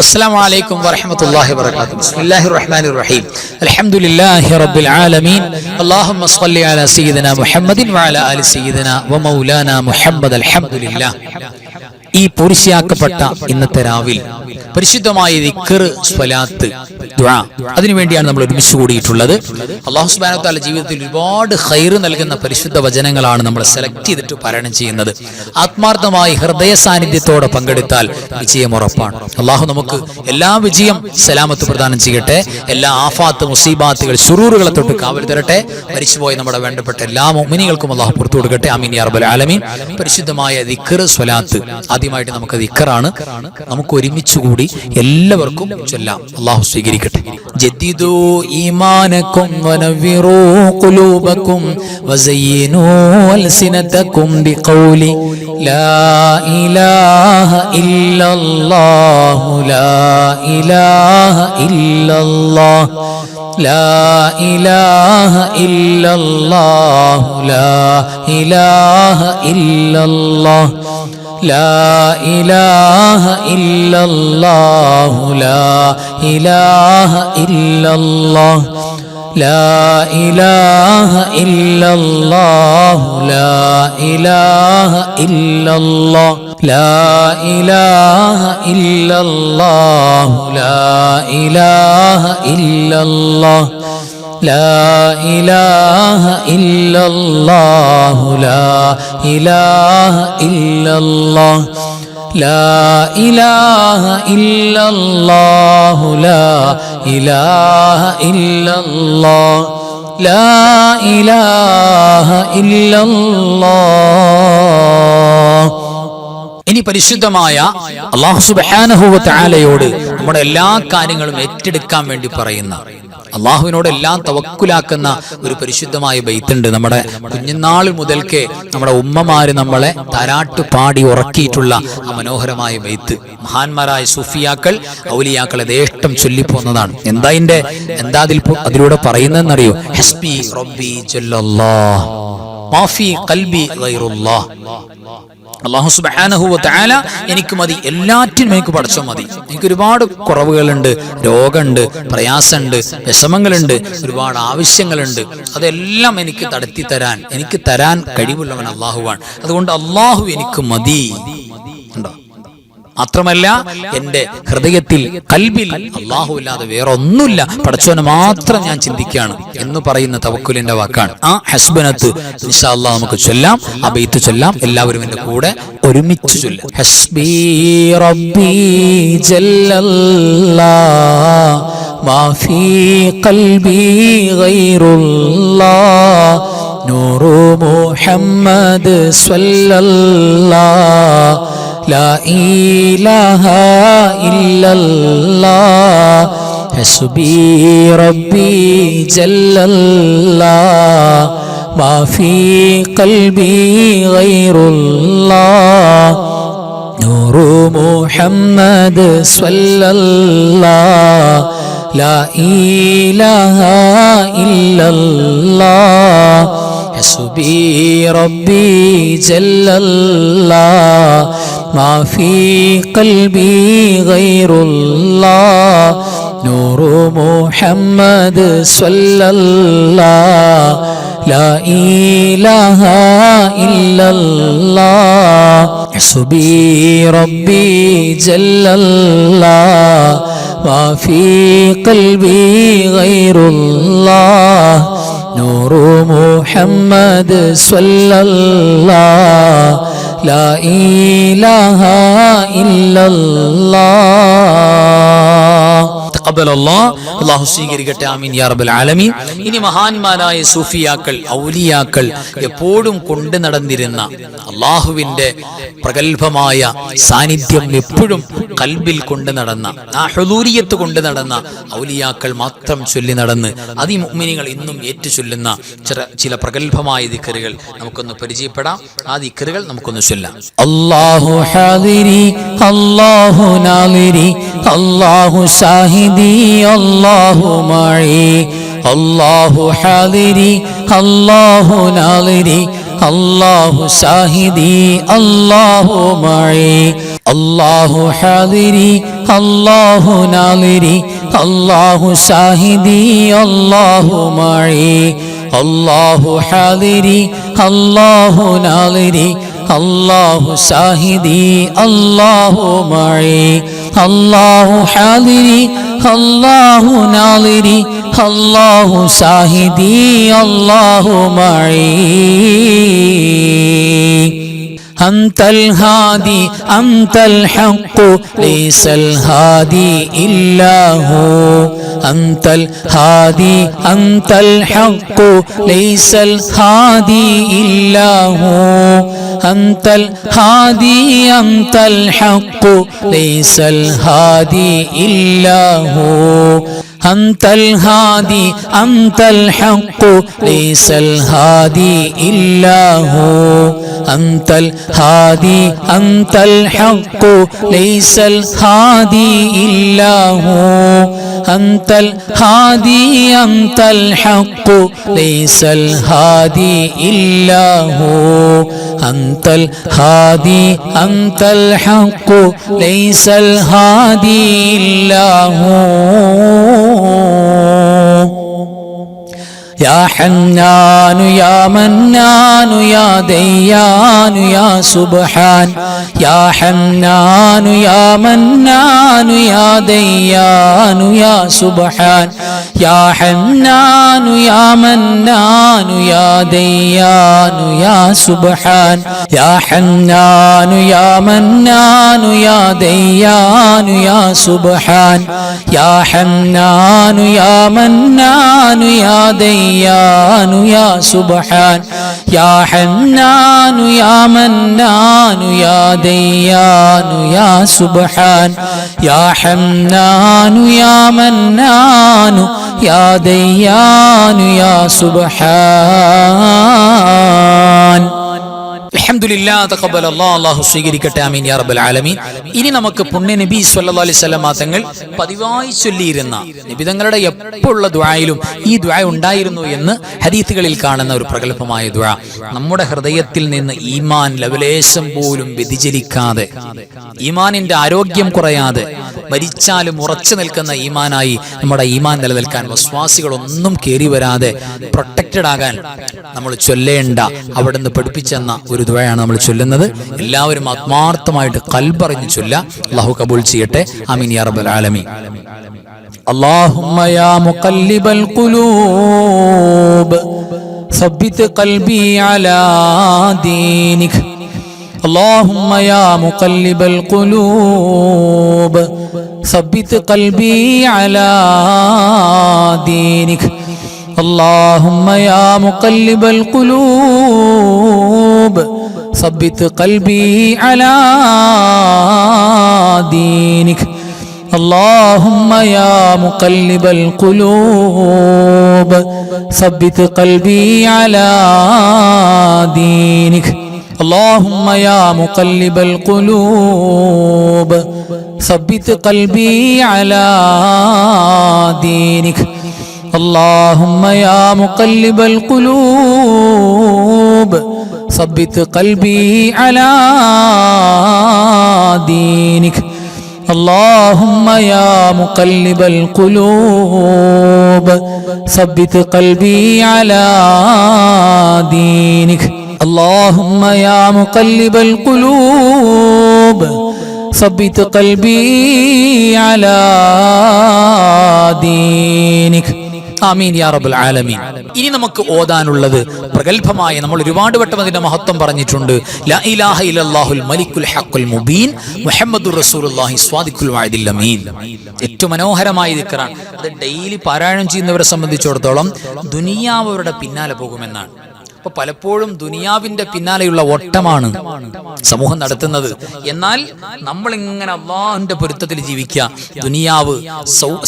السلام عليكم ورحمة الله وبركاته. بسم الله الرحمن الرحيم. الحمد لله رب العالمين. اللهم صل على سيدنا محمد وعلى آل سيدنا ومولانا محمد. الحمد لله. ഈ പൂർത്തിയാക്കപ്പെട്ട ഇന്നത്തെ രാവിൽ പരിശുദ്ധമായ ദിക്ർ, സ്വലാത്ത്, ദുആ അതിനുവേണ്ടിയാണ് നമ്മൾ ഒരുമിച്ച് കൂടിയിട്ടുള്ളത്. അല്ലാഹു സുബ്ഹാനഹു വ തആല ജീവിതത്തിൽ ഒരുപാട് ഖൈർ നൽകുന്ന പരിശുദ്ധ വചനങ്ങളാണ് നമ്മൾ സെലക്ട് ചെയ്തിട്ട് പാരായണം ചെയ്യുന്നത്. ആത്മാർത്ഥമായി ഹൃദയ സാന്നിധ്യത്തോടെ പങ്കെടുത്താൽ വിജയം ഉറപ്പാണ്. അല്ലാഹു നമുക്ക് എല്ലാ വിജയം സലാമത്ത് പ്രദാനം ചെയ്യട്ടെ. എല്ലാ ആഫാത്ത്, മുസീബാത്തുകൾ, ശുറൂറുകളെ തൊട്ട് കാവൽ തരട്ടെ. മരിച്ചുപോയ നമ്മുടെ വേണ്ടപ്പെട്ട എല്ലാ മുഅ്മിനീങ്ങൾക്കും അല്ലാഹു പുറത്തു കൊടുക്കട്ടെ. ആമീൻ യാ റബ്ബൽ ആലമീൻ. പരിശുദ്ധമായ ദിക്ർ, സ്വലാത്ത് ആദ്യമായിട്ട് നമുക്ക് ദിക്റാണ്. നമുക്ക് ഒരുമിച്ച് കൂടി എല്ലാവർക്കും ചൊല്ലാം. അല്ലാഹു സ്വീകരിക്കട്ടെ. ജദ്ദിദു ഈമാനകും വനവ്വിറൂ ഖുലൂബകും വസയ്യിനൂ അൽസിനതകും ബിഖൗലി ലാ ഇലാഹ ഇല്ലല്ലാഹു ലാ ഇലാഹ ഇല്ലല്ലാഹ് ലാ ഇലാഹ ഇല്ലല്ലാഹു ലാ ഇലാഹ ഇല്ലല്ലാഹ് لا إله إلا الله لا إله إلا الله لا إله إلا الله لا إله إلا الله لا إله إلا الله لا إله إلا الله لا إله إلا الله لا إله إلا الله لا إله إلا الله لا إله إلا الله لا إله إلا الله. ഇനി പരിശുദ്ധമായ അല്ലാഹു സുബ്ഹാനഹു വ തആലയോട് നമ്മുടെ എല്ലാ കാര്യങ്ങളും ഏറ്റെടുക്കാൻ വേണ്ടി പറയുന്ന, അള്ളാഹുവിനോട് എല്ലാം തവക്കുലാക്കുന്ന ഒരു പരിശുദ്ധമായ ബൈത്തുണ്ട്. നമ്മുടെ കുഞ്ഞുനാൾ മുതൽക്കേ നമ്മുടെ ഉമ്മമാര് നമ്മളെ താരാട്ട് പാടി ഉറക്കിയിട്ടുള്ള ആ മനോഹരമായ ബൈത്ത് മഹാന്മാരായ സൂഫിയാക്കൾ, ഔലിയാക്കൾ യഥേഷ്ടം ചൊല്ലിപ്പോന്നതാണ്. എന്താ അതിലൂടെ പറയുന്നതെന്നറിയോ? ഹസ്ബി റബ്ബി ജല്ലല്ലാഹ് മാഫി ഖൽബി ഗൈറുല്ലാഹ്. അല്ലാഹു സുബ്ഹാനഹു വ തആല എനിക്ക് മതി, എല്ലാറ്റിനും എനിക്ക് പടച്ചോ മതി. എനിക്ക് ഒരുപാട് കുറവുകളുണ്ട്, രോഗമുണ്ട്, പ്രയാസമുണ്ട്, വിഷമങ്ങളുണ്ട്, ഒരുപാട് ആവശ്യങ്ങളുണ്ട്. അതെല്ലാം എനിക്ക് നടത്തി തരാൻ, എനിക്ക് തരാൻ കഴിവുള്ളവൻ അല്ലാഹുവാണ്. അതുകൊണ്ട് അല്ലാഹു എനിക്ക് മതി. ഉണ്ടോ? മാത്രമല്ല എൻ്റെ ഹൃദയത്തിൽ, കൽബിൽ അല്ലാഹു ഇല്ലാതെ വേറെ ഒന്നുമില്ല, പടച്ചോനെ മാത്രം ഞാൻ ചിന്തിക്കുകയാണ് എന്ന് പറയുന്ന തവക്കുലിന്റെ വാക്കാണ് ആ ഹസ്ബനത്ത്. ഇൻഷാ അല്ലാഹ് നമുക്ക് ചൊല്ലാം, ആ ബൈത്ത് ചൊല്ലാം. എല്ലാവരും എൻ്റെ കൂടെ ഒരുമിച്ച് ചൊല്ലാം. ഹസ്ബി റബ്ബി ജല്ലല്ലാഹ് മാ ഫീ ഖൽബി ഗൈറുല്ലാഹ് നൂറു മുഹമ്മദ് സ്വല്ലല്ലാഹ് لا إله إلا الله حسبي ربي جل الله ما في قلبي غير الله نور محمد صلى الله لا إله إلا الله حسبي ربي جل الله ما في قلبي غير الله نور محمد صلى الله لا إله إلا الله حسبي ربي جل الله ما في قلبي غير الله نور محمد صلى الله لا إله إلا الله. تقبل الله. അല്ലാഹു സ്വീകരിക്കട്ടെ. ആമീൻ യാ റബ്ബൽ ആലമീൻ. ഇനി മഹാന്മാരായ സൂഫിയാക്കൾ, ഔലിയാക്കൾ എപ്പോഴും കൊണ്ടു നടന്നിരുന്ന അല്ലാഹുവിന്റെ പ്രഗൽഭമായ സാന്നിധ്യം എപ്പോഴും കൽബിൽ കൊണ്ടു നടന്ന, ആ ഹുദൂരിയത്ത് കൊണ്ടു നടന്ന ഔലിയാക്കൾ മാത്രം ചൊല്ലി നടന്ന് മുഅ്മിനീങ്ങൾ ഇന്നും ഏറ്റു ചൊല്ലുന്ന ചില പ്രഗൽഭമായ ദിക്റുകൾ നമുക്കൊന്ന് പരിചയപ്പെടാം. ആ ദിക്റുകൾ നമുക്കൊന്ന് ചൊല്ലാം. അല്ലാഹു ഹാദിരി അല്ലാഹു നാദിരി അല്ലാഹു ഷാഹിദി അല്ലാഹു മഈ അല്ലാഹു ഹാദിരി അല്ലാഹു നാദിരി അല്ലാഹു ഷാഹിദി അല്ലാഹു മഈ അല്ലാഹു ഹാദിരി അല്ലാഹു നാദിരി അല്ലാഹു സാഹിദി അല്ലാഹു മഈ അല്ലാഹു ഹാദിരി അല്ലാഹു നാദിരി അല്ലാഹു സാഹിദി അല്ലാഹു മഈ അല്ലാഹു ഹാദിരി അല്ലാഹു നാദിരി അല്ലാഹു സാഹിദി അല്ലാഹു മഈ أنت الهادي أنت الحق ليس الهادي إلا هو أنت الهادي أنت الحق ليس الهادي إلا هو أنت الهادي أنت الحق ليس الهادي إلا هو أنت الهادي أنت الحق ليس الهادي إلا هو أنت الهادي أنت الحق ليس الهادي إلا هو أنت الهادي أنت الحق ليس الهادي إلا هو أنت الهادي أنت الحق ليس الهادي إلا هو يا حنان يا منان يا ديان يا سبحان يا حنان يا منان يا ديان يا سبحان يا حنان يا منان يا ديان يا سبحان يا حنان يا منان يا ديان يا سبحان يا حنان يا منان يا ديان يا سبحان يا حنان يا منان يا ديان يا سبحان يا حنان يا منان يا ديان يا سبحان അൽഹംദുലില്ലാഹ് തഖബ്ബലല്ലാഹു അല്ലാഹു സ്വീകരിക്കട്ടെ ആമീൻ യാ റബ്ബൽ ആലമീൻ. ഇനി നമുക്ക് പുണ്യ നബി സ്വല്ലല്ലാഹു അലൈഹി വസല്ലം തങ്ങൾ പതിവായി ചൊല്ലിയിരുന്ന നബി തങ്ങളുടെ എപ്പോഴുള്ള ദുആയിലും ഈ ദുആ ഉണ്ടായിരുന്നു എന്ന് ഹദീസുകളിൽ കാണുന്ന ഒരു പ്രഗൽഭമായ ദുആ, നമ്മുടെ ഹൃദയത്തിൽ നിന്ന് ഈമാൻ ലവലേശം പോലും വ്യതിചലിക്കാതെ, ഈമാനിന്റെ ആരോഗ്യം കുറയാതെ, മരിച്ചാലും ഉറച്ചു നിൽക്കുന്ന ഈമാനായി നമ്മുടെ ഈമാൻ നിലനിൽക്കാൻ, വിശ്വാസികളൊന്നും കേറി വരാതെ പ്രൊട്ടക്റ്റഡ് ആകാൻ നമ്മൾ ചൊല്ലേണ്ട അവിടുന്ന് പഠിപ്പിച്ചെന്ന ഒരു ദുആയാണ് നമ്മൾ ചൊല്ലുന്നത്. എല്ലാവരും ആത്മാർത്ഥമായിട്ട് ഖൽബറിഞ്ഞ് ചൊല്ല. അല്ലാഹു കബൂൽ ചെയ്യട്ടെ. ആമീൻ യാ റബ്ബൽ ആലമീൻ. അല്ലാഹുമ്മ യാ മുഖല്ലിബൽ ഖുലൂബ് സബ്ബിത് ഖൽബി അലാ ദീനിക. اللهم يا مقلب القلوب ثبت قلبي على دينك. اللهم يا مقلب القلوب ثبت قلبي على دينك. اللهم يا مقلب القلوب ثبت قلبي على دينك. اللهم يا مقلب القلوب ثبت قلبي على دينك. اللهم يا مقلب القلوب ثبت قلبي على دينك. اللهم يا مقلب القلوب ثبت قلبي على دينك. اللهم يا مقلب القلوب ثبت قلبي على دينك. ആമീൻ യാ റബ്ബൽ ആലമീൻ. ഇനി നമുക്ക് ഓതാനുള്ളത് പ്രഗൽഭമായ, നമ്മൾ ഒരുപാട് വട്ടം അതിന്റെ മഹത്വം പറഞ്ഞിട്ടുണ്ട്. ലാ ഇലാഹ ഇല്ലല്ലാഹുൽ മലിക്കുൽ ഹഖുൽ മുബീൻ മുഹമ്മദുർ റസൂലുള്ളാഹി സ്വാദിഖുൽ വഅദിൽ അമീൻ. ഏറ്റവും മനോഹരമായ ദിക്റാണ്. അത് ഡെയിലി പാരായണം ചെയ്യുന്നവരെ സംബന്ധിച്ചിടത്തോളം ദുനിയാവ് അവരുടെ പിന്നാലെ പോകുമെന്നാണ്. അപ്പൊ പലപ്പോഴും ദുനിയാവിന്റെ പിന്നാലെയുള്ള ഓട്ടമാണ് സമൂഹം നടത്തുന്നത്. എന്നാൽ നമ്മൾ ഇങ്ങനെ അല്ലാഹുവിന്റെ പൊരുത്തത്തിൽ ജീവിക്കുക. ദുനിയാവ്,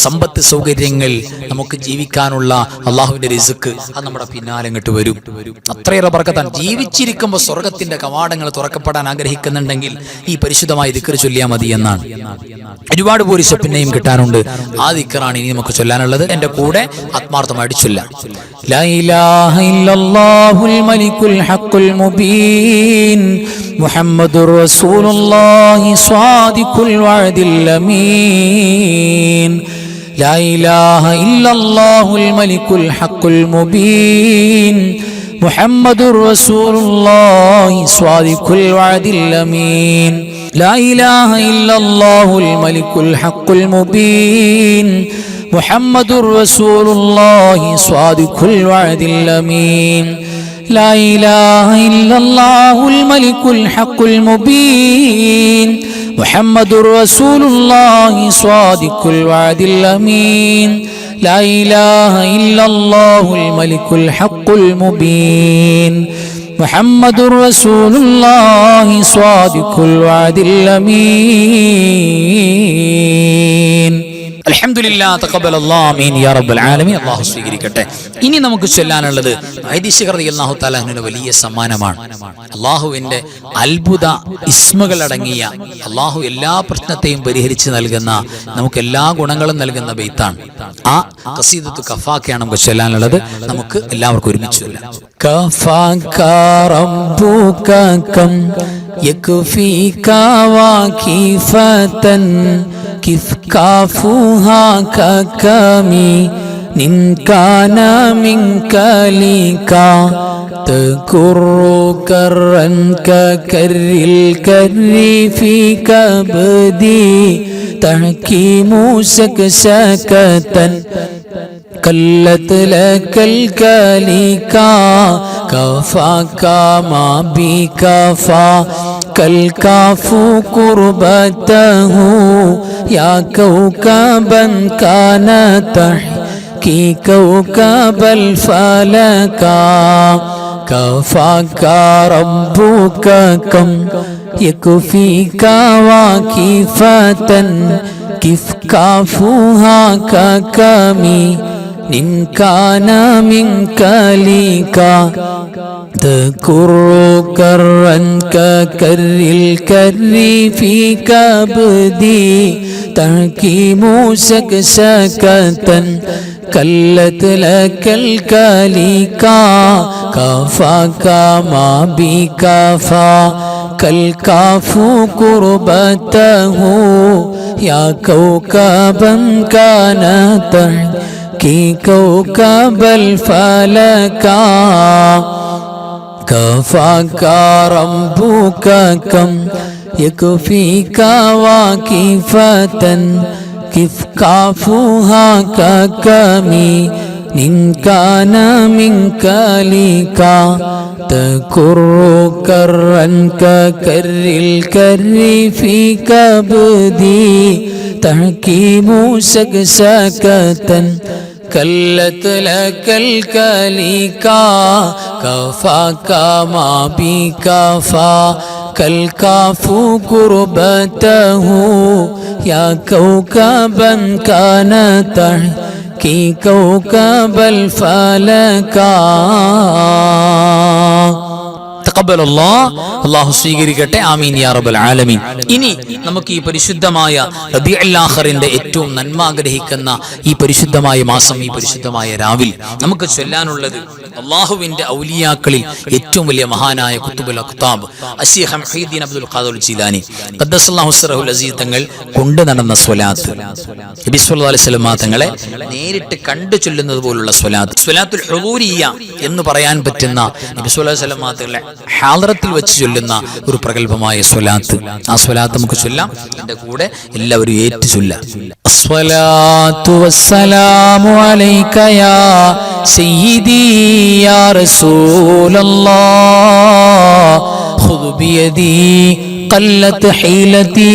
സമ്പത്ത്, സൗകര്യങ്ങൾ, നമുക്ക് ജീവിക്കാനുള്ള അല്ലാഹുവിന്റെ റിസ്ക്, അത് നമ്മുടെ പിന്നാലെ ഇങ്ങോട്ട് വരും. അത്രയേറെ ബർക്കത്താണ്. ജീവിച്ചിരിക്കുമ്പോൾ സ്വർഗത്തിന്റെ കവാടങ്ങൾ തുറക്കപ്പെടാൻ ആഗ്രഹിക്കുന്നുണ്ടെങ്കിൽ ഈ പരിശുദ്ധമായ ദിക്ർ ചൊല്ലിയാൽ മതി എന്നാണ്. ഒരുപാട് പോലീസ് പിന്നെയും കിട്ടാനുണ്ട്. ആ ദിക്റാണ് ഇനി നമുക്ക് ചൊല്ലാനുള്ളത്. എന്റെ കൂടെ ആത്മാർത്ഥമായിട്ട് ചൊല്ലാം. ലാ ഇലാഹ ഇല്ലല്ലാഹുൽ മലിക്കുൽ ഹഖുൽ മുബീൻ മുഹമ്മദുർ റസൂലുള്ളാഹി സ്വാദിഖുൽ വഅദിൽ അമീൻ. ലാ ഇലാഹ ഇല്ലല്ലാഹുൽ മലിക്കുൽ ഹഖുൽ മുബീൻ മുഹമ്മദുർ റസൂലുള്ളാഹി സ്വാദിഖുൽ വഅദിൽ അമീൻ. لا إله إلا الله الملك الحق المبين محمد رسول الله صادق الوعد الأمين. لا إله إلا الله الملك الحق المبين محمد رسول الله صادق الوعد الأمين. لا إله إلا الله الملك الحق المبين محمد رسول الله صادق الوعد الأمين. അൽഹംദുലില്ലാഹ് തഖബ്ബലല്ലാഹു ആമീൻ യാ റബ്ബൽ ആലമീൻ. അല്ലാഹു സ്വീകരിക്കട്ടെ. ഇനി നമുക്ക് ചൊല്ലാനുള്ളത് ഐദിശ് റളിയല്ലാഹു തആല അൻഹുവിന്റെ വലിയ സമ്മാനമാണ്. അല്ലാഹുവിന്റെ അത്ഭുത ഇസ്മുകൾ അടങ്ങിയ, അല്ലാഹു എല്ലാ പ്രശ്നത്തെയും പരിഹരിച്ച് നൽകുന്ന, നമുക്ക് എല്ലാ ഗുണങ്ങളും നൽകുന്ന ബൈത്താണ്. ആ ഖസീദത്തു കഫാക്കയാണ് നമുക്ക് ചൊല്ലാനുള്ളത്. നമുക്ക് എല്ലാവർക്കും ഒരുമിച്ച് ചൊല്ലാം. കഫാക റബ്ബുക കം യക്ഫീക വാകിഫതൻ കിഫ് കാഫുഹാ കകമി നിൻ കാന മിൻകലിക തകുറു കറൻ കകരിൽ കരി ഫീ കബദി തഹകീമു ശകശകതൻ കല്ലത് ലകൽ കലിക കഫാക മാ ബി കഫാ കൽ കാഫു ഖുർബതഹു യാ കൗകബൻ കാന തഹ്കി കൗകബൽ ഫലക കഫാക റബ്ബുക കം യക്ഫീക വാകിഫതൻ കിഫ് കാഫുഹാ കകമി നിൻ കാന മിൻകലിക തകുറു കറൻ കകരിൽ കരി ഫീ കബദി തഹകീമു ശകശകതൻ കല്ലത് ലകൽ കലിക കഫാക മാ ബി കഫാ കൽ കാഫു ഖുർബതഹു യാ കൗകബൻ കാന തഹ്കി കൗകബൽ ഫലക കഫാക റബ്ബുക കം യക്ഫീക വാകിഫതൻ കിഫ് കാഫുഹാ കകമി നിൻ കാന മിൻകലിക തകുറു കറൻ കകരിൽ കരി ഫീ കബദി തഹകീമു ശകശകതൻ കല്ലത് ലകൽ കലിക കഫാക മാ ബി കഫാ കൽ കാഫു ഖുർബതഹു യാ കൗകബൻ കാന തഹ്കി കൗകബൽ ഫലക. അല്ലാഹു സ്വീകരിക്കട്ടെ. ആമീൻ യാ റബ്ബൽ ആലമീൻ. ഇനി നമുക്ക് ഈ പരിശുദ്ധമായ റബീഉൽ ആഖിറിന്റെ ഏറ്റവും നന്മ ആഗ്രഹിക്കുന്ന ഈ പരിശുദ്ധമായ മാസം, ഈ പരിശുദ്ധമായ രാവിൽ നമുക്ക് ചൊല്ലാനുള്ളത് അല്ലാഹുവിന്റെ ഔലിയാക്കളിൽ ഏറ്റവും വലിയ മഹാനായ ഖുത്ബുൽ അഖ്താബ് അശീഖ് മുഹീദ്ദീൻ അബ്ദുൽ ഖാദിർ ജീലാനി ഖദ്ദസല്ലാഹു സിറഹുൽ അസീസ് തങ്ങൾ കൊണ്ടു നടന്ന സ്വലാത്ത്, നബി സല്ലല്ലാഹു അലൈഹി വസല്ലം തങ്ങളെ നേരിട്ട് കണ്ടു ചൊല്ലുന്നത് പോലുള്ള സ്വലാത്ത്, സ്വലാത്തുൽ ഹുദൂരിയ്യ എന്ന് പറയാൻ പറ്റുന്ന നബി സല്ലല്ലാഹു അലൈഹി വസല്ലം തങ്ങളെ ഹാളറത്തിൽ വെച്ച് ചൊല്ലുന്ന ഒരു പ്രഗൽഭമായ സ്വലാത്ത്. ആ സ്വലാത്ത് നമുക്ക് ചൊല്ലാം. എന്റെ കൂടെ എല്ലാവരും ഏറ്റു ചൊല്ലാം. അസ്സലാത്തു വസ്സലാമു അലൈക യാ സയ്യിദി യാ റസൂലല്ലാഹ് ഖുദ് ബിയദി ഖല്ലത് ഹീലതി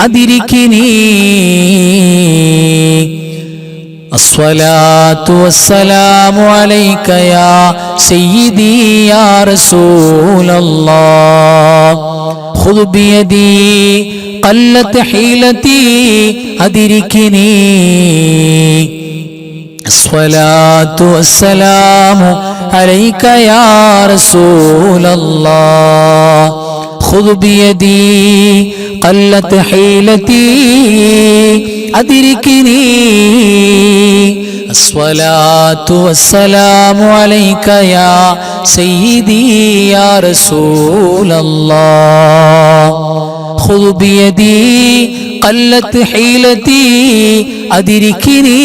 അദ്രികിനി. الصلاة والسلام عليك يا سيدي يا رسول الله خذ بيدي قلت حيلتي أدركني. الصلاة والسلام عليك يا رسول الله خذ بيدي قلت حيلتي أدركني الصلاة والسلام عليك يا سيدي يا رسول الله خذ بيدي قلت حيلتي أدركني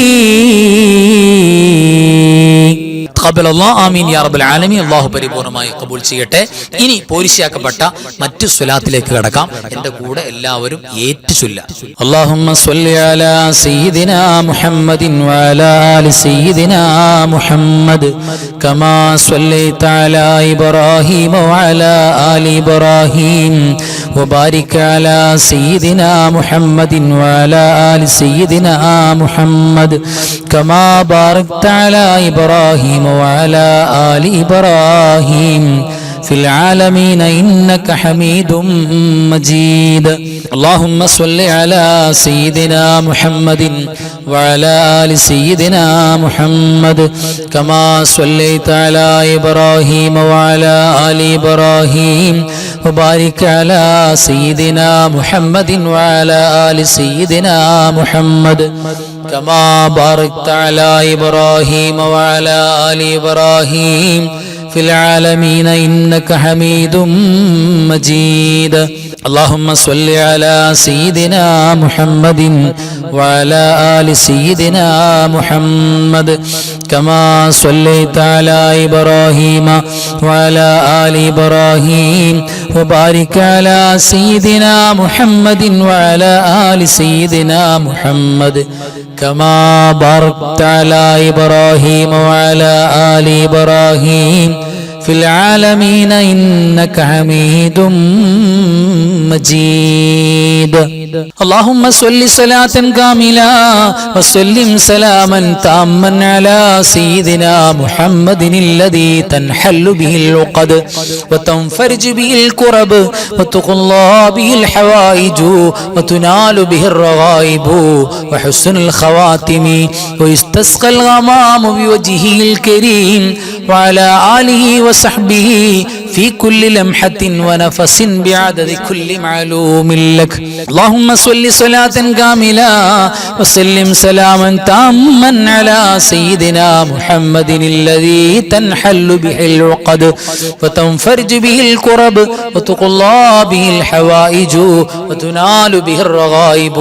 തഖബ്ബൽ അല്ലാഹ് ആമീൻ യാ റബ്ബൽ ആലമീൻ. അല്ലാഹു പരിപൂർണമായി കബൂൽ ചെയ്യട്ടെ. ഇനി പോരിശയാക്കപ്പെട്ട മറ്റു സ്വലാത്തിലേക്ക് കടക്കാം. എന്റെ കൂടെ എല്ലാവരും ഏറ്റു ചൊല്ലുക. അല്ലാഹുമ്മ സ്വല്ലി അലാ സയ്യിദിനാ മുഹമ്മദിൻ വഅലാ ആലി സയ്യിദിനാ മുഹമ്മദ് കമാ സ്വല്ലൈത അലാ ഇബ്രാഹീമ വഅലാ ആലി ഇബ്രാഹീം വബാരിക് അലാ സയ്യിദിനാ മുഹമ്മദിൻ വഅലാ ആലി സയ്യിദിനാ മുഹമ്മദ് കമാ ബാറക്ത അലാ ഇബ്രാഹീമ وعلى آل إبراهيم في العالمين إنك حميد مجيد. اللهم صل على سيدنا محمد وعلى آل سيدنا محمد كما صليت على إبراهيم وعلى آل إبراهيم وبارك على سيدنا محمد وعلى آل سيدنا محمد كما باركت على إبراهيم وعلى آل إبراهيم في العالمين إنك حميد مجيد. اللهم صل على سيدنا محمد وعلى آل سيدنا محمد كما صليت على إبراهيم وعلى آل إبراهيم وبارك على سيدنا محمد وعلى آل سيدنا محمد كما باركت على إبراهيم وعلى آل إبراهيم في العالمين إنك حميد مجيد. اللهم صل صلاة كاملة وسلم سلاما تاما على سيدنا محمد الذي تنحل به العقد وتنفرج به الكرب وتقضى به الحوائج وتنال به الرغائب وحسن الخواتم ويستسقى الغمام بوجهه الكريم وعلى آله وصحبه في كل لمحة ونفس بعدد كل معلوم لك. اللهم صل صلاة كاملة وسلم سلاما تاما على سيدنا محمد الذي تنحل به العقد وتنفرج به الكرب وتقضى به الحوائج وتنال به الرغائب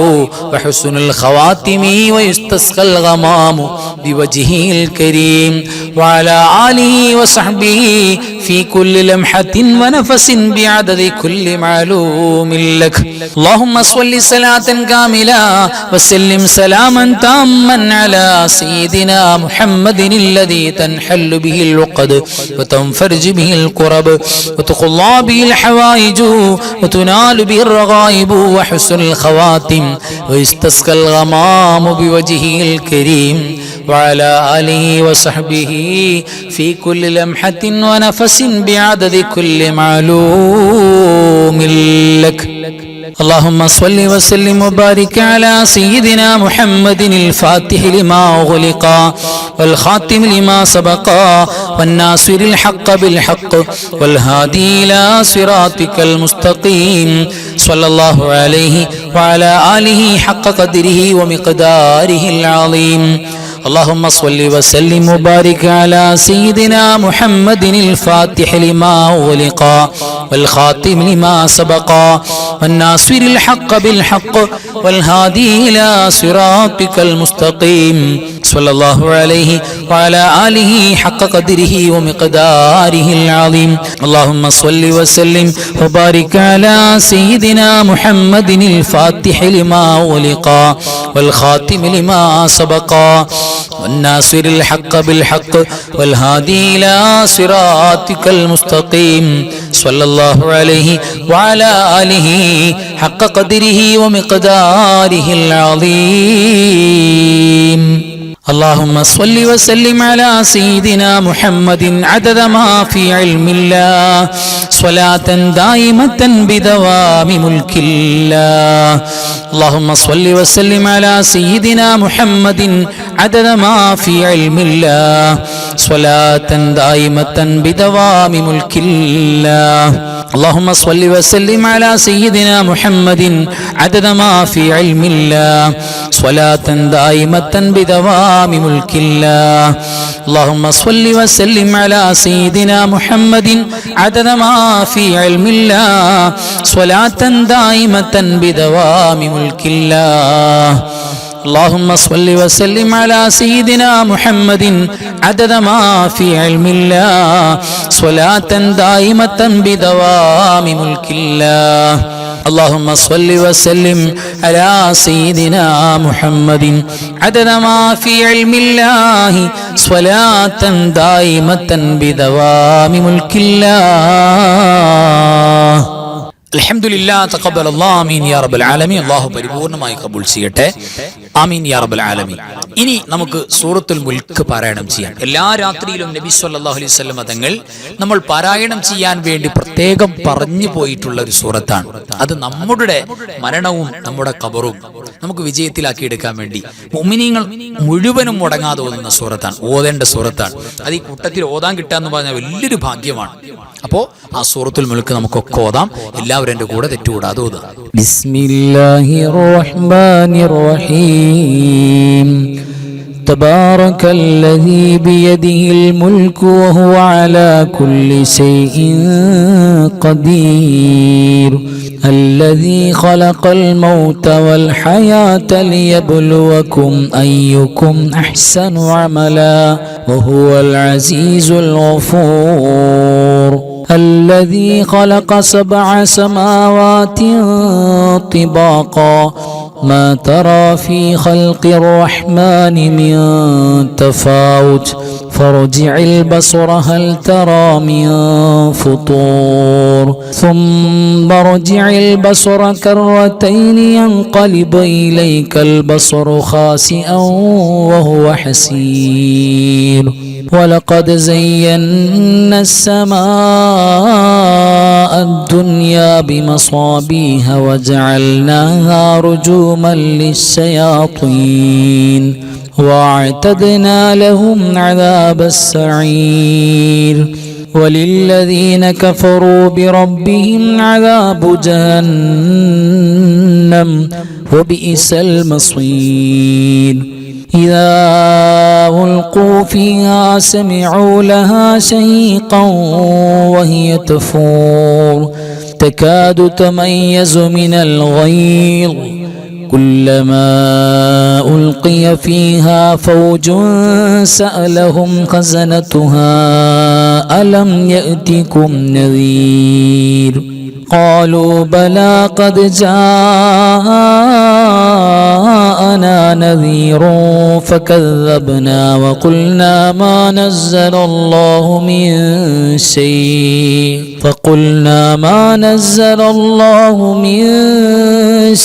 وحسن الخواتم ويستسقى الغمام بوجهه الكريم وعلى آله وصحبه في كل لمحة ونفس بعدد كل معلوم لك. اللهم صل صلاة كاملة وسلم سلاما تاما على سيدنا محمد الذي تنحل به العقد وتنفرج به الكرب وتقضى به الحوائج وتنال به الرغائب وحسن الخواتم ويستسقى الغمام بوجهه الكريم وعلى آله وصحبه في كل لمحة ونفس بعدد كل معلوم لك. اللهم صل وسلم وبارك على سيدنا محمد الفاتح لما أغلق والخاتم لما سبق والناصر الحق بالحق والهادي إلى صراطك المستقيم صلى الله عليه وعلى آله حق قدره ومقداره العظيم. اللهم صل وسلم وبارك على سيدنا محمد الفاتح لما أغلق والخاتم لما سبق والناصر الحق بالحق والهادي إلى صراطك المستقيم صلى الله عليه وعلى آله حق قدره ومقداره العظيم. اللهم صل وسلم وبارك على سيدنا محمد الفاتح لما أغلق والخاتم لما سبق والناصر الحق بالحق والهادي إلى صراطك المستقيم صلى الله عليه وعلى آله حق قدره ومقداره العظيم. اللهم صل وسلم على سيدنا محمد عدد ما في علم الله صلاة دائمة بدوام ملك الله. اللهم صل وسلم على سيدنا محمد عدد ما في علم الله صلاة دائمة بدوام ملك الله. اللهم صل وسلم على سيدنا محمد عدد ما في علم الله صلاة دائمة بدوام ملك الله. اللهم صل وسلم على سيدنا محمد عدد ما في علم الله صلاة دائمة بدوام ملك الله. اللهم صل وسلم على سيدنا محمد عدد ما في علم الله صلاة دائمة بدوام ملك الله. اللهم صل وسلم على سيدنا محمد عدد ما في علم الله صلاة دائمة بدوام ملك الله. അൽഹംദുലില്ലാഹ് തഖബ്ബലല്ലാഹു ആമീൻ യാ റബ്ബൽ ആലമീൻ. അല്ലാഹു പരിപൂർണമായി കബൂൽ ചെയ്യട്ടെ. ആമീൻ യാ റബ്ബൽ ആലമീൻ. ഇനി നമുക്ക് സൂറത്തുൽ മുൽക്ക് പാരായണം ചെയ്യാം. എല്ലാ രാത്രിയിലും നബി സല്ലല്ലാഹു അലൈഹി വസല്ലം തങ്ങൾ നമ്മൾ പാരായണം ചെയ്യാൻ വേണ്ടി പ്രത്യേകം പറഞ്ഞു പോയിട്ടുള്ള ഒരു സൂറത്താണ്. അത് നമ്മുടെ മരണവും നമ്മുടെ ഖബറും നമുക്ക് വിജയത്തിലാക്കി എടുക്കാൻ വേണ്ടി മുഅ്മിനീങ്ങൾ മുഴുവനും മുടങ്ങാതെ ഓതുന്ന സൂറത്താണ്, ഓതേണ്ട സൂറത്താണ്. അത് ഈ കൂട്ടത്തിൽ ഓതാൻ കിട്ടാന്ന് പറഞ്ഞാൽ വലിയൊരു ഭാഗ്യമാണ്. അപ്പോ ആ സൂറത്തുൽ മുൽക്ക് നമുക്കൊക്കെ ഓതാം. എല്ലാവരും എന്റെ കൂടെ തെറ്റുകൂടാതെ ഓതുക. ബിസ്മില്ലാഹിർ റഹ്മാനിർ റഹീം. തബാറകല്ലദീ ബിയദിഹിൽ മുൽക്കു വഹുവ അലാ കുല്ലി ശൈഇൻ ഖദീർ. الذي خلق الموت والحياة ليبلوكم أيكم أحسن عملا وهو العزيز الغفور. الذي خلق 7 سماوات طباقا ما ترى في خلق الرحمن من تفاوت فارجع البصر هل ترى من فطور ثم ارجع البصر كرتين ينقلب إليك البصر خاسئا وهو حسير. ولقد زينا السماء الدنيا بمصابيح وجعلناها رجوما للشياطين واعتدنا لهم عذاب السعير. وللذين كفروا بربهم عذاب جهنم وبئس المصير. إذا ألقوا فيها سمعوا لها شهيقا وهي تفور تكاد تميز من الغيظ كلما ألقي فيها فوج سألهم خزنتها ألم يأتكم نذير قالوا بلى قد جاءنا نذير فكذبنا وقلنا ما نزل الله من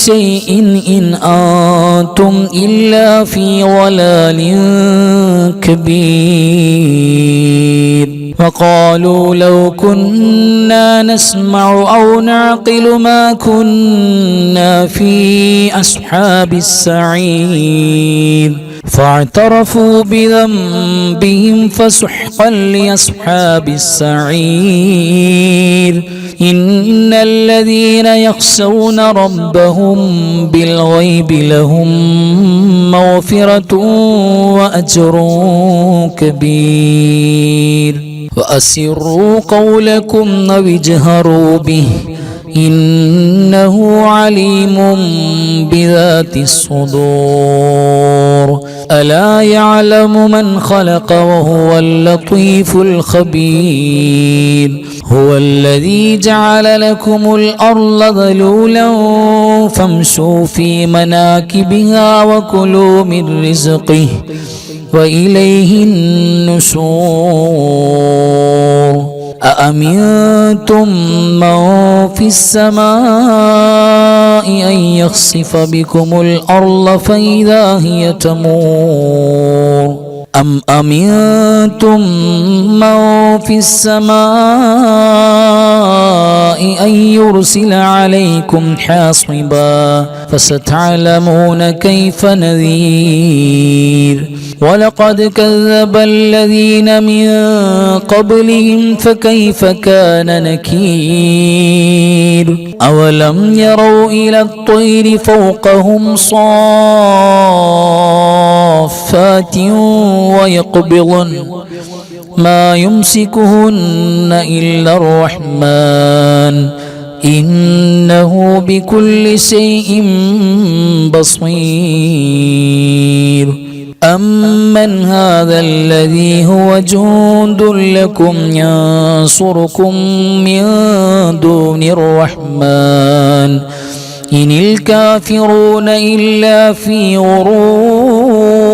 شيء إن أنتم إلا في ضلال كبير. وقالوا لو كنا نسمع أو نعقل ما كنا في أصحاب السعير. فاعترفوا بذنبهم فسحقا لأصحاب السعير. إن الذين يخشون ربهم بالغيب لهم مغفرة وأجر كبير. وأسروا قولكم أو اجهروا به إنه عليم بذات الصدور. ألا يعلم من خلق وهو اللطيف الخبير. هو الذي جعل لكم الأرض ذلولا فامشوا في مناكبها وكلوا من رزقه وإليه النشور. أأمنتم من في السماء أن يخسف بكم الأرض فإذا هي تمور أم أمنتم من في السماء أن يرسل عليكم حاصبا فستعلمون كيف نذير ولقد كذب الذين من قبلهم فكيف كان نكير أولم يروا إلى الطير فوقهم صافات ويقبضن ما يمسكهن إلا الرحمن إنه بكل شيء بصير أمن هذا الذي هو جند لكم ينصركم من دون الرحمن إن الكافرون إلا في غرور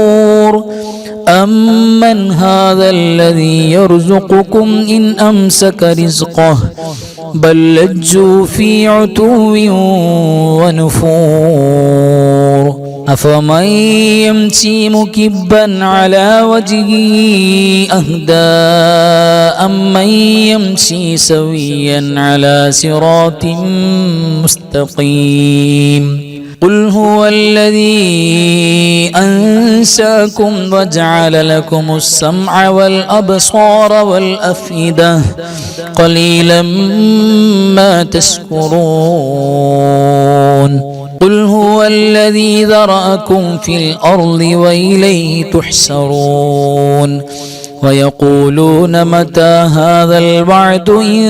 أمن هذا الذي يرزقكم إن أمسك رزقه بل لجوا في عتو ونفور أفمن يمشي مكبا على وجهه أهدى أمن يمشي سويا على صراط مستقيم قل هو الذي أنشأكم وجعل لكم السمع والأبصار والأفئدة قليلا ما تشكرون قل هو الذي ذرأكم في الأرض وإليه تحشرون ويقولون متى هذا الوعد إن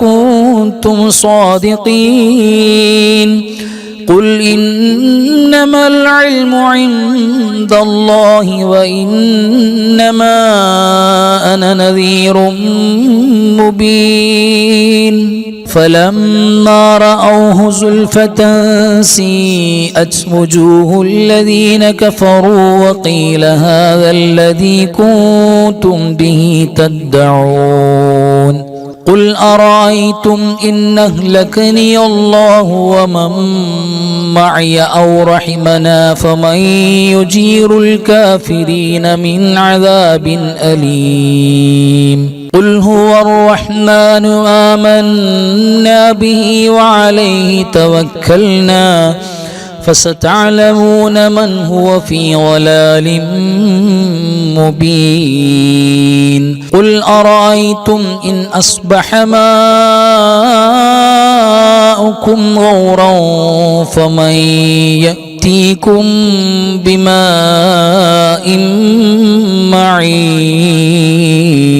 كنتم صادقين قل إنما العلم عند الله وإنما أنا نذير مبين فلما رأوه زلفة سيئت وجوه الذين كفروا وقيل هذا الذي كنتم به تدعون قل أرأيتم إن أهلكني الله ومن معي أو رحمنا فمن يجير الكافرين من عذاب أليم قل هو الرحمن آمنا به وعليه توكلنا فستعلمون من هو في ضلال مبين قل أرأيتم إن أصبح ماؤكم غورا فمن يأتيكم بماء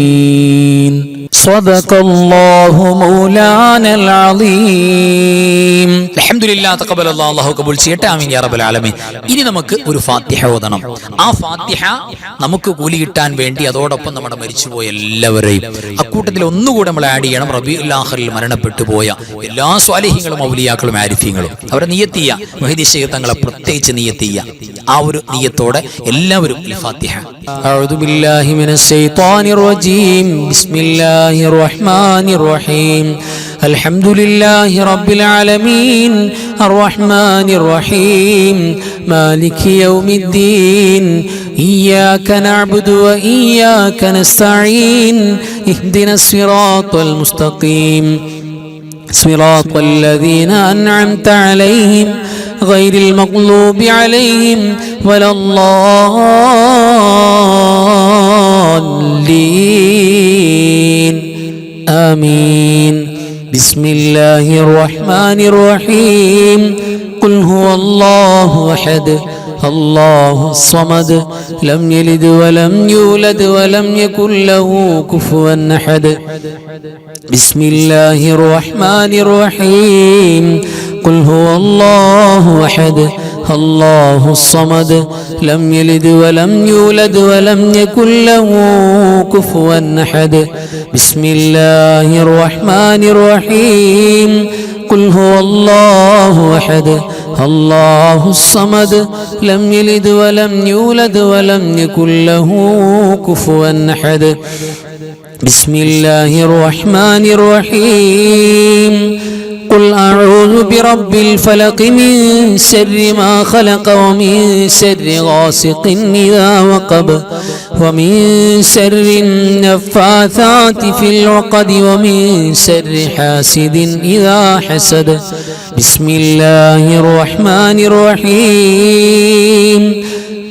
معين صدق الله مولانا العظيم അൽഹംദുലില്ലാഹ് തഖബ്ബലല്ലാഹു അല്ലാഹു കബൂൽ ചെയ്യട്ടെ ആമീൻ യാ റബ്ബൽ ആലമീൻ. ഇനി നമുക്ക് ഒരു ഫാത്തിഹ ഓതണം. ആ ഫാത്തിഹ നമുക്ക് കൂലി കിട്ടാൻ വേണ്ടി അതോടൊപ്പം നമ്മുടെ മരിച്ചുപോയ എല്ലാവരെയും അക്കൂട്ടത്തിൽ ഒന്നുകൂടെ നമ്മൾ ആഡ് ചെയ്യണം. റബീഉൽ ആഖിറിൽ മരണപ്പെട്ടു പോയ എല്ലാ സ്വാലിഹീങ്ങളും ഔലിയാക്കളും ആരിഫീങ്ങളും അവരെ നിയ്യത്ത് ചെയ്യുക. മുഹീദി ശൈഖ് തങ്ങളെ പ്രത്യേകിച്ച് നിയ്യത്ത് ചെയ്യുക. ആ ഒരു നിയ്യത്തോടെ എല്ലാവരും ഫാത്തിഹ. أعوذ بالله من الشيطان الرجيم بسم الله الرحمن الرحيم الحمد لله رب العالمين الرحمن الرحيم مالك يوم الدين إياك نعبد وإياك نستعين اهدنا الصراط المستقيم صراط الذين أنعمت عليهم غير المغضوب عليهم ولا الضالين آمين بسم الله الرحمن الرحيم قل هو الله أحد الله الصمد لم يلد ولم يولد ولم يكن له كفوا أحد بسم الله الرحمن الرحيم قل هو الله أحد الله الصمد لم يلد ولم يولد ولم يكن له كفوا أحد بسم الله الرحمن الرحيم قل هو الله أحد الله الصمد لم يلد ولم يولد ولم يكن له كفوا أحد بسم الله الرحمن الرحيم قل أعوذ برب الفلق من شر ما خلق ومن شر غاسق إذا وقب ومن شر النفاثات في العقد ومن شر حاسد إذا حسد بسم الله الرحمن الرحيم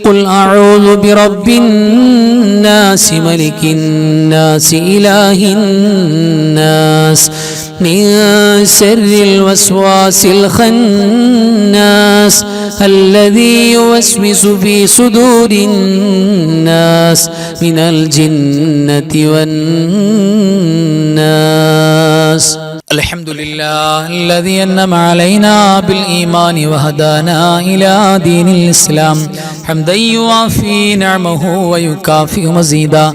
قل أعوذ برب الناس ملك الناس إله الناس من شر الوسواس الخناس الذي يوسوس في صدور الناس من الجنة والناس الحمد لله الذي أنعم علينا بالإيمان وهدانا إلى دين الإسلام حمدا يوافي نعمه ويكافئ مزيدا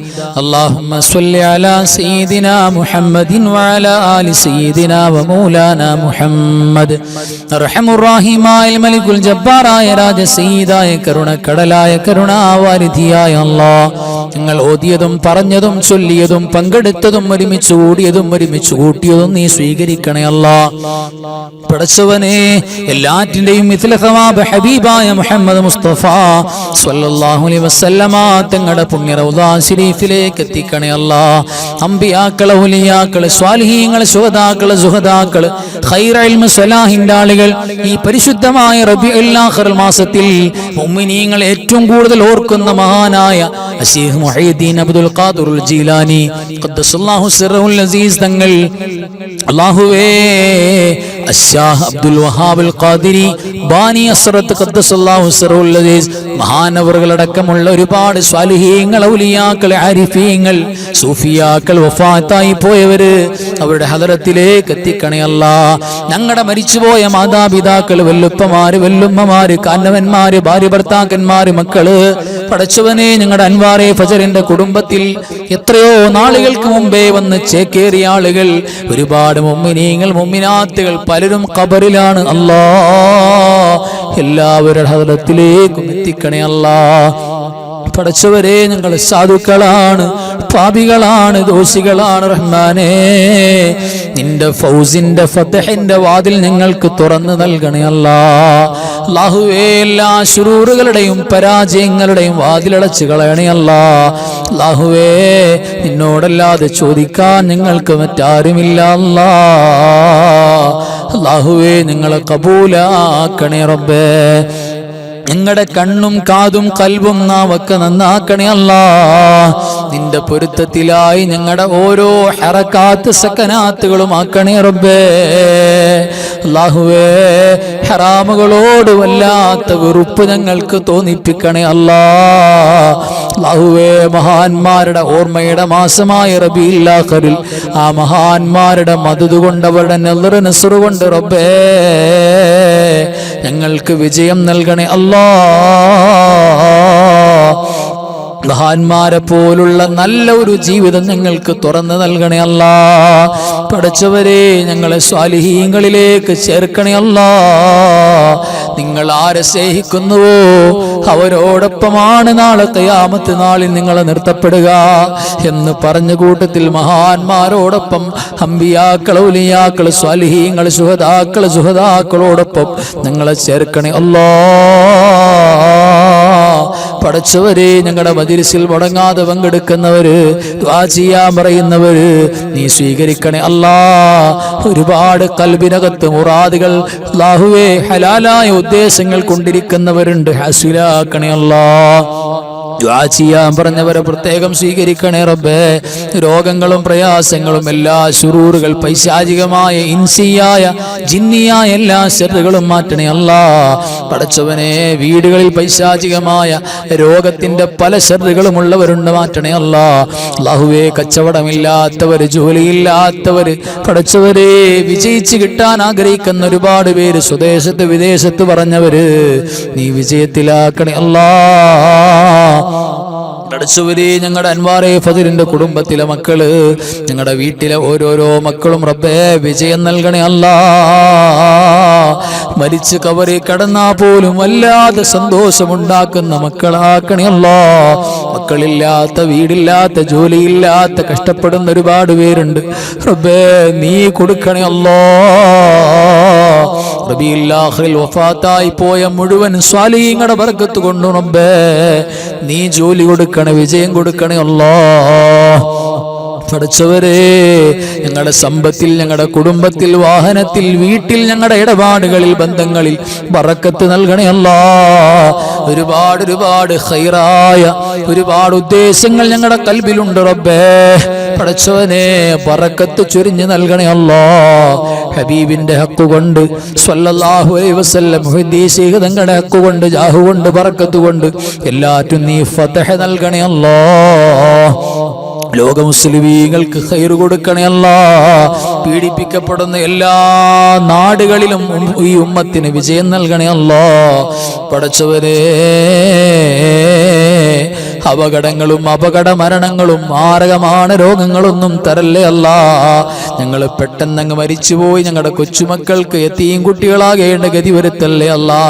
اللهم صل على سيدنا محمد وعلى آل سيدنا ومولانا محمد أرحم الراحمين الملك الجبار يا راജ സയ്യിദായ കരുണക്കടലായ കരുണാവാരിധിയായ അല്ലാഹ് ഞങ്ങൾ ഓതിയതും പറഞ്ഞതും ചൊല്ലിയതും പങ്കെടുത്തതും ഒരുമിച്ച് കൂടിയതും ഒരുമിച്ച് കൂട്ടിയതും നീ സ്വീകരിക്കണേ അല്ലാഹ്. പടച്ചവനെ എല്ലാറ്റിന്റെയും മിഥ്ലഖവാബ് ഹബീബായ മുഹമ്മദ് മുസ്തഫ സ്വല്ലല്ലാഹു അലൈഹി വസല്ലമ തങ്ങളുടെ പുണ്യ റൗദാ ശരീഫിലേക്ക് എത്തിക്കണേ അല്ലാഹ്. അമ്പിയാക്കൾ, ഔലിയാക്കൾ, സ്വാലിഹീങ്ങൾ, ശുഹദാക്കൾ, സുഹദാക്കൾ, ഖൈർ ഇൽമു സ്വലാഹിന്റെ ആളുകൾ ഈ പരിശുദ്ധമായ റബീഉൽ ആഖിർ മാസത്തിൽ മുഅ്മിനീങ്ങൾ ഏറ്റവും കൂടുതൽ ഓർക്കുന്ന മഹാനായ ശൈഖ് മുഹയ്യിദ്ദീൻ അബ്ദുൽ ഖാദിറുൽ ജീലാനി ഖദ്ദസല്ലാഹു സിർറുൽ അസീസ് തങ്ങൾ, അല്ലാഹുവേ അശ്ശാഹ് അബ്ദുൽ വഹാബുൽ ഖാദിരി ബാനി അസ്റത്ത് ഖദ്ദസല്ലാഹു സിർറുൽ അസീസ് മഹാനവറുകളടക്കമുള്ള ഒരുപാട് സ്വാലിഹീങ്ങൾ, ഔലിയാക്കൾ, ആരിഫീങ്ങൾ, സൂഫിയാക്കൾ വഫാത്തായി പോയവര് അവരുടെ ഹദറത്തിലേക്ക് എത്തിക്കണേ അല്ലാഹ്. ഞങ്ങളുടെ മരിച്ചുപോയ മാതാപിതാക്കൾ, വല്ലുപ്പമാര്, വല്ലുമ്മമാര്, കാരണവന്മാര്, ഭാര്യ ഭർത്താക്കന്മാര്, മക്കള്, പടച്ചവനെ ഞങ്ങളുടെ അൻവാറെ ഫജറിന്റെ കുടുംബത്തിൽ എത്രയോ നാളുകൾക്ക് മുമ്പേ വന്ന് ചേക്കേറിയ ആളുകൾ, ഒരുപാട് മുഅ്മിനീങ്ങൾ, മുഅ്മിനാത്തുകൾ പലരും ഖബറിലാണ് അല്ലാഹ്. എല്ലാവരുടെ ഹദറത്തിലേക്കും എത്തിക്കണേ അല്ലാഹ്. പടച്ചവരെ ഞങ്ങൾ സാധുക്കളാണ്, പാപികളാണ്, ദോഷികളാണ്. റഹ്മാനേ, നിന്റെ ഫൗസിന്റെ ഫതഹിന്റെ വാതിൽ ഞങ്ങൾക്ക് തുറന്നു നൽകണേ അല്ലാഹ്. അല്ലാഹുവേ, എല്ലാ ശുറൂറുകളുടെയും പരാജയങ്ങളുടെയും വാതിലടച്ചു കളയണേ അല്ലാഹ്. അല്ലാഹുവേ, നിന്നോടല്ലാതെ ചോദിക്കാൻ ഞങ്ങൾക്ക് മറ്റാരുമില്ല അല്ലാഹ്. അല്ലാഹുവേ, ഞങ്ങളെ കബൂലാക്കണേ റബ്ബേ. ഞങ്ങളുടെ കണ്ണും കാതും കൽബും നാവൊക്കെ നന്നാക്കണേ അല്ലാഹ്. നിന്റെ പൊരുത്തത്തിലായി ഞങ്ങളുടെ ഓരോ ഹറക്കാത്ത് സക്കനാത്തുകളും ആക്കണേ റബ്ബേ. അല്ലാഹുവേ, ഹറാമുകളോട് വല്ലാത്ത വെറുപ്പ് ഞങ്ങൾക്ക് തോന്നിപ്പിക്കണേ അല്ലാഹ്. അല്ലാഹുവേ, മഹാന്മാരുടെ ഓർമ്മയുടെ മാസമായ റബീഉൽ ആഖിറിൽ ആ മഹാന്മാരുടെ മദദ് കൊണ്ട്, അവരുടെ നളർ നസ്ർ കൊണ്ട് റബ്ബേ ഞങ്ങൾക്ക് വിജയം നൽകണേ അല്ലാഹ്. മഹാന്മാരെ പോലുള്ള നല്ല ഒരു ജീവിതം ഞങ്ങൾക്ക് തുറന്നു നൽകണേ അല്ലാഹ്. പടച്ചവരെ, ഞങ്ങളെ സ്വാലിഹീങ്ങളിലേക്ക് ചേർക്കണേ അല്ലാഹ്. നിങ്ങൾ ആരെ സ്നേഹിക്കുന്നുവോ അവരോടൊപ്പമാണ് നാളെ ഖിയാമത്ത് നാളിൽ നിങ്ങളെ നിർത്തപ്പെടുക എന്ന് പറഞ്ഞ കൂട്ടത്തിൽ മഹാന്മാരോടൊപ്പം അമ്പിയാക്കൾ, ഔലിയാക്കൾ, സ്വാലിഹീങ്ങൾ, ശുഹദാക്കൾ, സുഹദാക്കളോടൊപ്പം ഞങ്ങളെ ചേർക്കണേ അല്ലാഹ്. പടച്ചവരെ, ഞങ്ങളുടെ മജ്‌ലിസിൽ മുടങ്ങാതെ പങ്കെടുക്കുന്നവര്, ദുആ ചെയ്യാൻ പറയുന്നവര് നീ സ്വീകരിക്കണേ അല്ലാഹ്. ഒരുപാട് ഖൽബിനകത്ത് മുറാദുകൾ അല്ലാഹുവേ ഹലാലായ ഉദ്ദേശങ്ങൾ കൊണ്ടിരിക്കുന്നവരുണ്ട്, ഹാസിലാക്കണേ അല്ലാഹ്. ദുആ ചെയ്യാൻ പറഞ്ഞവരെ പ്രത്യേകം സ്വീകരിക്കണേ റബ്ബേ. രോഗങ്ങളും പ്രയാസങ്ങളും, എല്ലാ ശുറൂറുകൾ, പൈശാചികമായ, ഇൻസിയായ, ജിന്നിയായ എല്ലാ ശർറുകളും മാറ്റണേ അല്ലാഹ്. പടച്ചവനെ, വീടുകളിൽ പൈശാചികമായ രോഗത്തിന്റെ പല ശർറുകളും ഉള്ളവരുണ്ട്, മാറ്റണേ അല്ലാഹ്. അല്ലാഹുവേ, കച്ചവടമില്ലാത്തവര്, ജോലിയില്ലാത്തവര്, പടച്ചവരെ വിജയിച്ച് കിട്ടാൻ ആഗ്രഹിക്കുന്ന ഒരുപാട് പേര്, സ്വദേശത്ത് വിദേശത്ത് പറഞ്ഞവര് നീ വിജയത്തിലാക്കണേ അല്ലാഹ്. പടച്ചവരെ, ഞങ്ങളുടെ അൻവാറെ ഫദിലിന്റെ കുടുംബത്തിലെ മക്കള്, ഞങ്ങളുടെ വീട്ടിലെ ഓരോരോ മക്കളും റബ്ബേ വിജയം നൽകണേ അല്ലാഹ്. മരിച്ച് കബറിൽ കടന്നാ പോലും വല്ലാതെ സന്തോഷമുണ്ടാക്കുന്ന മക്കളാക്കണേ അല്ലാ. മക്കളില്ലാത്ത, വീടില്ലാത്ത, ജോലിയില്ലാത്ത കഷ്ടപ്പെടുന്ന ഒരുപാട് പേരുണ്ട്. റബ്ബേ നീ കൊടുക്കണേ അല്ലാ. റബീഉൽ ആഖിറിൽ വഫാത്തായി പോയ മുഴുവൻ സ്വാലിഹീങ്ങളുടെ ബർക്കത്ത് കൊണ്ട് റബ്ബേ നീ ജോലി കൊടുക്കണേ, വിജയം കൊടുക്കണേ അല്ലാ. പഠിച്ചവരെ, ഞങ്ങളുടെ സമ്പത്തിൽ, ഞങ്ങളുടെ കുടുംബത്തിൽ, വാഹനത്തിൽ, വീട്ടിൽ, ഞങ്ങളുടെ ഇടപാടുകളിൽ, ബന്ധങ്ങളിൽ ബറക്കത്ത് നൽകണേ അല്ലാ. ഒരുപാട് ഖൈറായ ഒരുപാട് ഉദ്ദേശങ്ങൾ ഞങ്ങളുടെ കൽബിലുണ്ട് റബ്ബേ. പഠിച്ചവനെ ബറക്കത്ത് ചൊരിഞ്ഞു നൽകണേ അല്ലാ. ഹബീബിന്റെ ഹക്ക് കൊണ്ട് സ്വല്ലല്ലാഹു അലൈഹി വസല്ലം ഹദീസ് തങ്ങളുടെ ഹക്ക് കൊണ്ട്, ജാഹു കൊണ്ട്, ബറക്കത്ത് കൊണ്ട് എല്ലാറ്റും നീ ഫതഹ് നൽകണേ അല്ലാ. ലോക മുസ്ലിമീങ്ങൾക്ക് ഖൈർ കൊടുക്കണേ അല്ലാ. പീഡിപ്പിക്കപ്പെടുന്ന എല്ലാ നാടുകളിലും ഈ ഉമ്മത്തിന് വിജയം നൽകണേ അല്ലാ. പടച്ചവരെ, അപകടങ്ങളും അപകട മരണങ്ങളും മാരകമാണ് രോഗങ്ങളൊന്നും തരല്ലേ അല്ലാ. ഞങ്ങൾ പെട്ടെന്നങ്ങ് മരിച്ചുപോയി ഞങ്ങളുടെ കൊച്ചുമക്കൾക്ക് യതീം കുട്ടികളാകേണ്ട ഗതി വരുത്തല്ലേ അല്ലാ.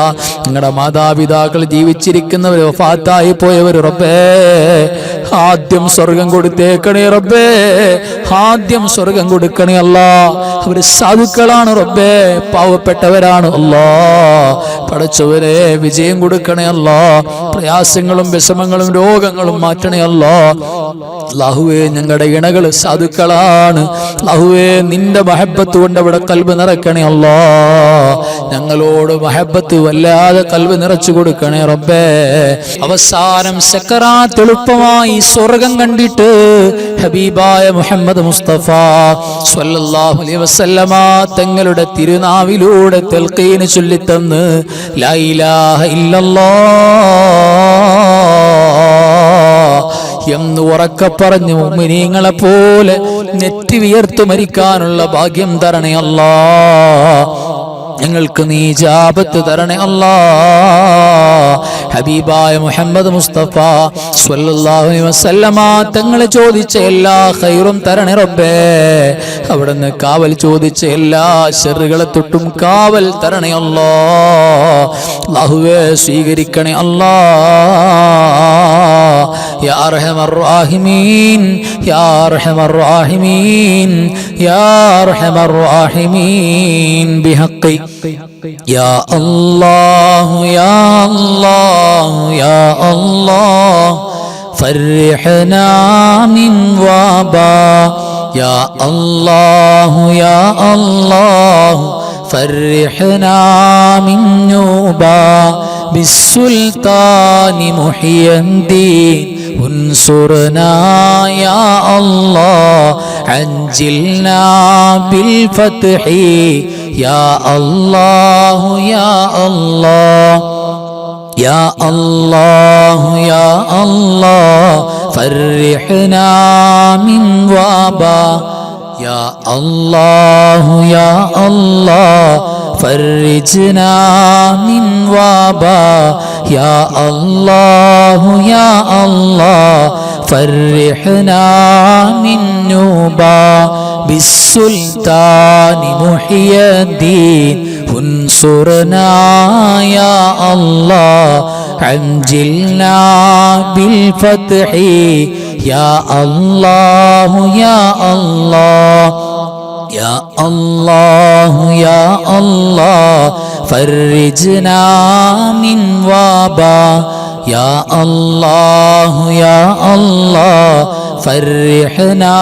ഞങ്ങളുടെ മാതാപിതാക്കൾ ജീവിച്ചിരിക്കുന്നവർ, വഫാത്തായി പോയവർ റബ്ബേ ആദ്യം സ്വർഗം കൊടുത്തേക്കണേ റബ്ബേ. ആദ്യം സ്വർഗം കൊടുക്കണേ അല്ലാ. അവർ സാധുക്കളാണ് റബ്ബേ, പാവപ്പെട്ടവരാണ് അല്ലാ. പടച്ചവരെ വിജയം കൊടുക്കണേ അല്ലാ. പ്രയാസങ്ങളും വിഷമങ്ങളും രോഗങ്ങളും മാറ്റണേ അല്ലാ. അല്ലാഹുവേ ഞങ്ങളുടെ ഇണകൾ സാധുക്കളാണ്. അല്ലാഹുവേ നിന്റെ മഹബത്ത് കൊണ്ട് അവിടെ കൽബ് നിറക്കണേ അല്ലാ. ഞങ്ങളോട് മഹബത്ത് വല്ലാതെ കൽബ് നിറച്ചു കൊടുക്കണേ റബ്ബേ. അവസാനം സക്കറാത്ത് എളുപ്പമായി സ്വർഗം കണ്ടിട്ട് ഹബീബായ മുഹമ്മദ് മുസ്തഫ സ്വല്ലല്ലാഹു അലൈഹി വസല്ലമ തങ്ങളുടെ തിരുനാവിലൂടെ തൽഖീൻ ചൊല്ലിത്തന്ന് ലാ ഇലാഹ ഇല്ലല്ലാഹ് എന്ന് ഉറക്കെ പറഞ്ഞ് മുഅ്മിനീങ്ങളെ പോലെ നെറ്റി വിയർത്തു മരിക്കാനുള്ള ഭാഗ്യം തരണേ അല്ലാ. ഞങ്ങൾക്ക് നീ ഇജാബത്ത് തരണേ അല്ലാ. ഹബീബായ മുഹമ്മദ് മുസ്തഫ സ്വല്ലല്ലാഹു അലൈഹി വസല്ലമ തങ്ങളെ ചോദിച്ച എല്ലാ ഖൈറും തരണേ റബ്ബേ. അവിടുന്ന് കാവൽ ചോദിച്ച എല്ലാ ശർറുകളെ തൊട്ടും കാവൽ തരണേ അല്ലാ. അല്ലാഹുവേ സ്വീകരിക്കണേ അല്ലാ. യാ അർഹമർ റഹീമീൻ, യാ അർഹമർ റഹീമീൻ, യാ അർഹമർ റഹീമീൻ ബിഹഖി യാ അല്ലാഹു യാ അല്ലാഹു യാ അല്ലാഹ് ഫർഹ്നാ മിൻ വബാ യാ അല്ലാഹു യാ അല്ലാഹു ഫർഹ്നാ മിൻ നൂബാ ബിസ്സുൽത്താനി മുഹിയദ്ദീൻ ഉൻസുർനാ യാ അല്ലാഹ് അൻജിൽനാ ബിൽ ഫത്ഹി യാ അല്ലാഹു യാ അല്ലാഹ് യാ അല്ലാഹു യാ അല്ലാഹ് ഫർഹ്നാ മിൻ വബാ യാ അല്ലാഹു യാ അല്ലാഹ് ഫർജ്നാ മിൻ വബാ യാ അല്ലാഹു യാ അല്ലാഹ് ഫർഹ്നാ മിൻ നൂബാ ബിസ്സുൽത്താനി മുഹിയദ്ദീൻ ഉൻസുർനാ യാ അല്ലാഹ് അൻജിൽനാ ബിൽ ഫത്ഹി യാ അല്ലാഹു യാ അല്ലാഹ് യാ അല്ലാഹു യാ അല്ലാഹ് ഫർജ്നാ മിൻ വബാ യാ അല്ലാഹു യാ അല്ലാഹ് ഫർഹ്നാ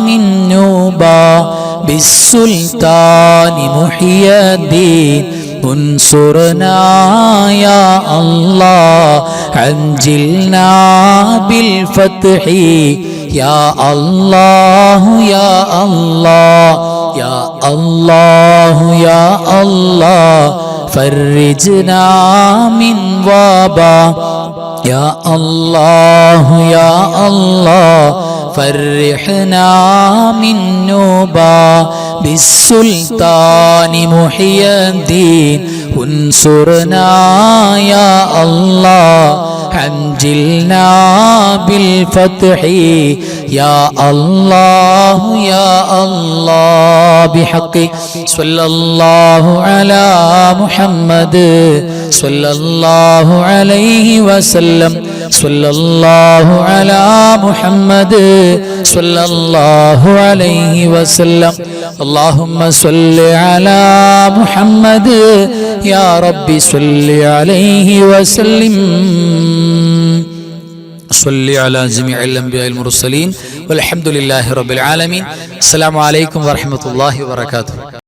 മിൻ നൂബാ ബിസ്സുൽത്താനി മുഹിയദ്ദീൻ ഉൻസുർനാ യാ അല്ലാഹ് അൻജിൽനാ ബിൽ ഫത്ഹി യാ അല്ലാഹു യാ അല്ലാഹ് യാ അല്ലാഹു യാ അല്ലാഹ് ഫർജ്നാ മിൻ വബാ യാ അല്ലാഹു യാ അല്ലാഹ് ഫർഹ്നാ മിൻ നൂബാ ബിസ്സുൽത്താനി മുഹിയദ്ദീൻ ഉൻസുർനാ യാ അല്ലാഹ് അൻജിൽനാ ബിൽ ഫത്ഹി يا الله يا الله بحق صلى الله على محمد صلى الله عليه وسلم صلى الله على محمد صلى الله عليه وسلم اللهم صل على محمد يا رب صل عليه وسلم صل على جميع الأنبياء المرسلين والحمد لله رب العالمين. السلام عليكم ورحمة الله وبركاته.